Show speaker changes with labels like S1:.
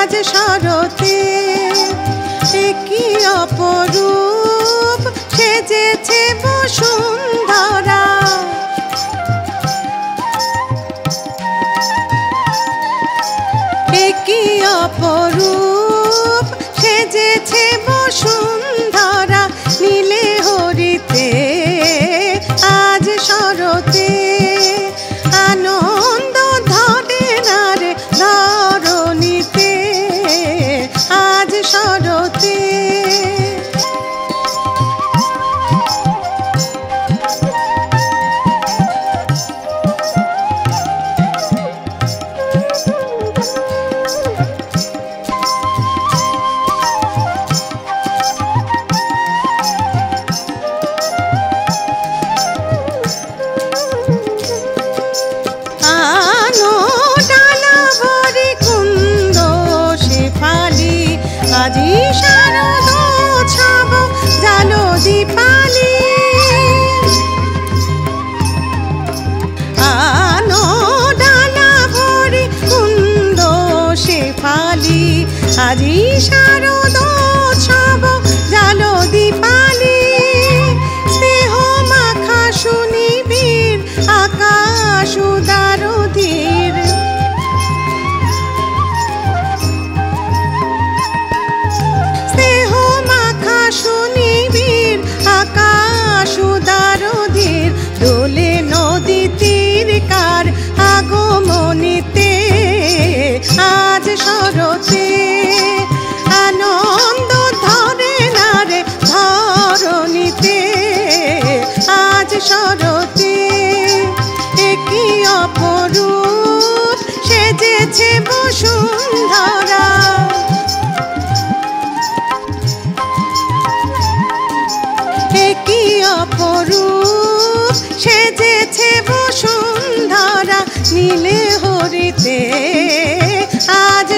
S1: আজ শরতে কি অপরূপ সেজেছে বসুন্ধরা। কি অপরূপ সেজেছে বসুন্ধরা নীলে হরিতে আজ শরতে আনন্দ ধরে না রে ধরণীতে আজ শরতে। আজি শারদ ছাব জালো দীপালি আনো ডালা ভরি কুন্দ শেফালি আজি শারদ ছাব জালো দীপালি স্নেহ মাখা শুনিবীর আকাশ উদারধীর শুনিবীর আকাশ উদারধীর দোলে নদী তীরকার আগমনীতে আজ শরতে আনন্দ ধরে না রে ধরণীতে আজ শরতে কি অপরূপ সেজেছে বসুন্ধরা। কি অপরূপ সেজেছে বসুন্ধরা নীলে হরিতে আজ